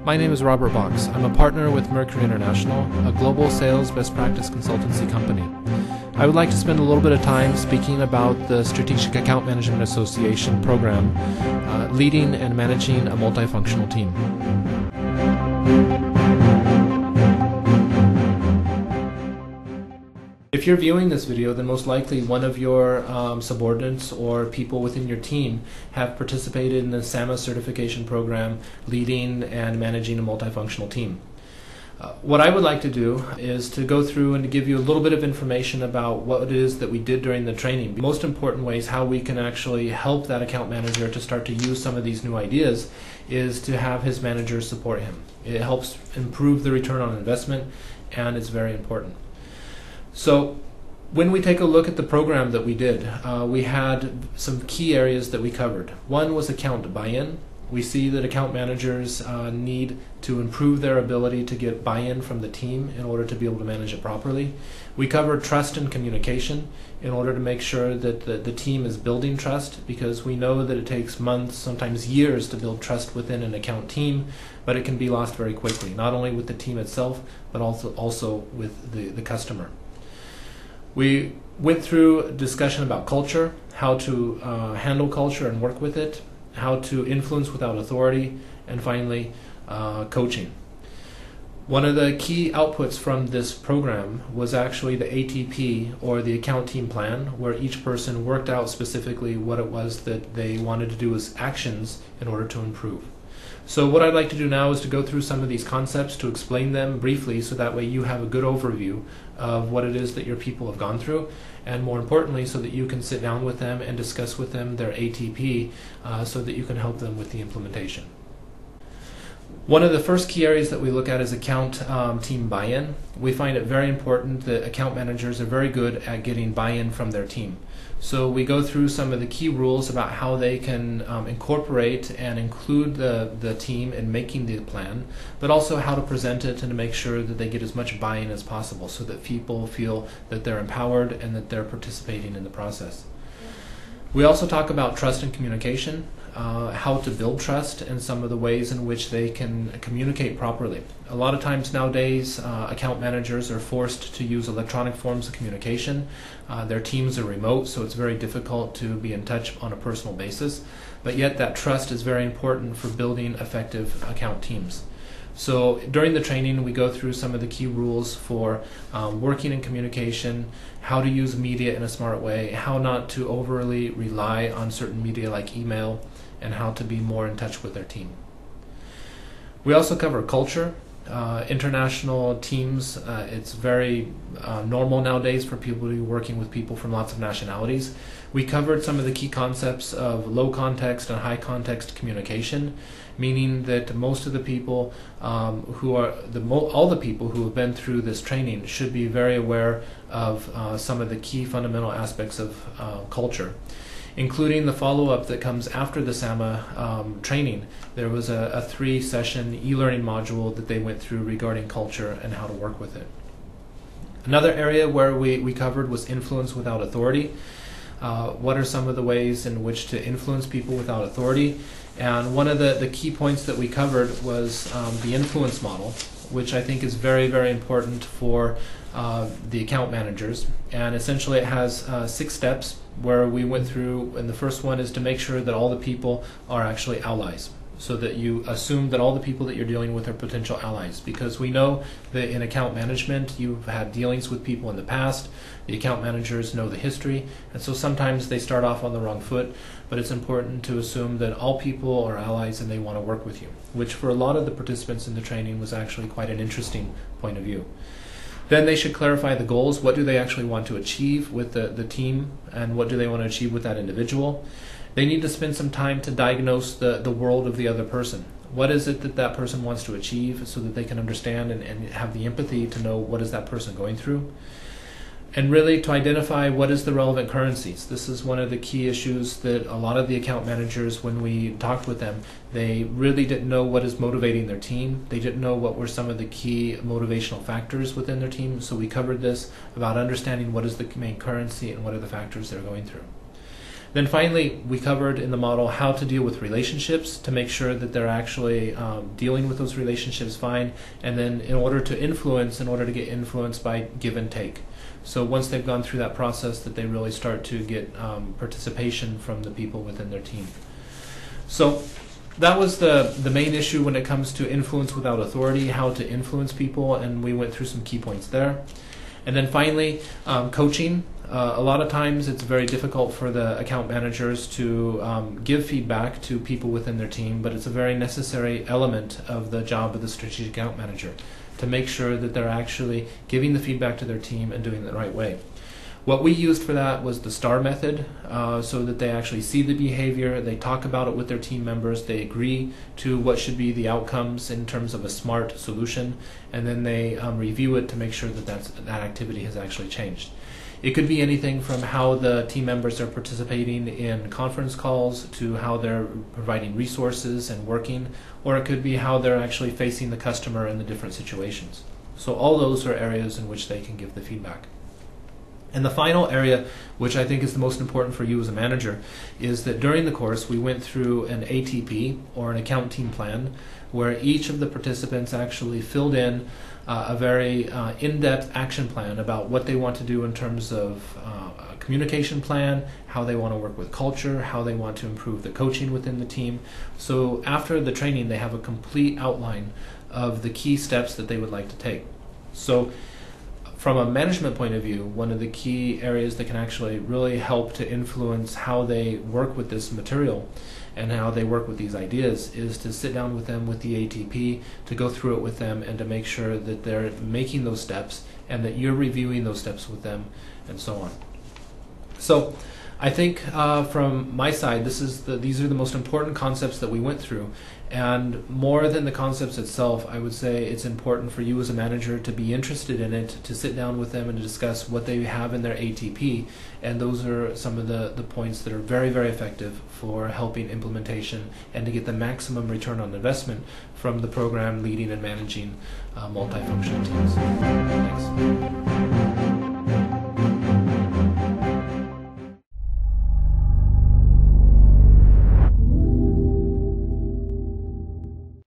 My name is Robert Box. I'm a partner with Mercury International, a global sales best practice consultancy company. I would like to spend a little bit of time speaking about the Strategic Account Management Association program, leading and managing a multifunctional team. If you're viewing this video, then most likely one of your subordinates or people within your team have participated in the SAMA certification program, leading and managing a multifunctional team. What I would like to do is to go through and to give you a little bit of information about what it is that we did during the training. The most important ways how we can actually help that account manager to start to use some of these new ideas is to have his manager support him. It helps improve the return on investment, and it's very important. So when we take a look at the program that we did, we had some key areas that we covered. One was account buy-in. We see that account managers need to improve their ability to get buy-in from the team in order to be able to manage it properly. We covered trust and communication in order to make sure that the team is building trust, because we know that it takes months, sometimes years, to build trust within an account team, but it can be lost very quickly, not only with the team itself, but also with the customer. We went through a discussion about culture, how to handle culture and work with it, how to influence without authority, and finally, coaching. One of the key outputs from this program was actually the ATP, or the account team plan, where each person worked out specifically what it was that they wanted to do as actions in order to improve. So what I'd like to do now is to go through some of these concepts, to explain them briefly, so that way you have a good overview of what it is that your people have gone through, and more importantly, so that you can sit down with them and discuss with them their ATP, so that you can help them with the implementation. One of the first key areas that we look at is account team buy-in. We find it very important that account managers are very good at getting buy-in from their team. So we go through some of the key rules about how they can incorporate and include the team in making the plan, but also how to present it and to make sure that they get as much buy-in as possible, so that people feel that they're empowered and that they're participating in the process. We also talk about trust and communication, how to build trust, and some of the ways in which they can communicate properly. A lot of times nowadays, account managers are forced to use electronic forms of communication. Their teams are remote, so it's very difficult to be in touch on a personal basis, but yet that trust is very important for building effective account teams. So during the training, we go through some of the key rules for working in communication, how to use media in a smart way, how not to overly rely on certain media like email, and how to be more in touch with their team. We also cover culture. International teams, it's very normal nowadays for people to be working with people from lots of nationalities. We covered some of the key concepts of low context and high context communication, meaning that most of the people all the people who have been through this training should be very aware of some of the key fundamental aspects of culture, including the follow-up that comes after the SAMA training. There was a 3-session e-learning module that they went through regarding culture and how to work with it. Another area where we covered was influence without authority. What are some of the ways in which to influence people without authority? And one of the key points that we covered was the influence model, which I think is very, very important for the account managers. And essentially it has 6 steps where we went through, and the first one is to make sure that all the people are actually allies, so that you assume that all the people that you're dealing with are potential allies, because we know that in account management you've had dealings with people in the past. The account managers know the history, and so sometimes they start off on the wrong foot, but it's important to assume that all people are allies and they want to work with you, which for a lot of the participants in the training was actually quite an interesting point of view. Then they should clarify the goals. What do they actually want to achieve with the team, and what do they want to achieve with that individual? They need to spend some time to diagnose the world of the other person. What is it that that person wants to achieve, so that they can understand and have the empathy to know what is that person going through. And really to identify what is the relevant currencies. This is one of the key issues that a lot of the account managers, when we talked with them, they really didn't know what is motivating their team. They didn't know what were some of the key motivational factors within their team. So we covered this about understanding what is the main currency and what are the factors they're going through. Then finally, we covered in the model how to deal with relationships to make sure that they're actually dealing with those relationships fine, and then in order to get influenced by give and take. So once they've gone through that process, that they really start to get participation from the people within their team. So that was the main issue when it comes to influence without authority, how to influence people, and we went through some key points there. And then finally, coaching. A lot of times it's very difficult for the account managers to give feedback to people within their team, but it's a very necessary element of the job of the strategic account manager to make sure that they're actually giving the feedback to their team and doing it the right way. What we used for that was the STAR method, so that they actually see the behavior, they talk about it with their team members, they agree to what should be the outcomes in terms of a SMART solution, and then they review it to make sure that that activity has actually changed. It could be anything from how the team members are participating in conference calls to how they're providing resources and working, or it could be how they're actually facing the customer in the different situations. So all those are areas in which they can give the feedback. And the final area, which I think is the most important for you as a manager, is that during the course we went through an ATP, or an account team plan, where each of the participants actually filled in a very in-depth action plan about what they want to do in terms of a communication plan, how they want to work with culture, how they want to improve the coaching within the team. So after the training, they have a complete outline of the key steps that they would like to take. So from a management point of view, one of the key areas that can actually really help to influence how they work with this material and how they work with these ideas is to sit down with them with the ATP, to go through it with them, and to make sure that they're making those steps and that you're reviewing those steps with them, and so on. So I think from my side, these are the most important concepts that we went through. And more than the concepts itself, I would say it's important for you as a manager to be interested in it, to sit down with them and to discuss what they have in their ATP. And those are some of the points that are very, very effective for helping implementation and to get the maximum return on investment from the program leading and managing multifunctional teams. Thanks.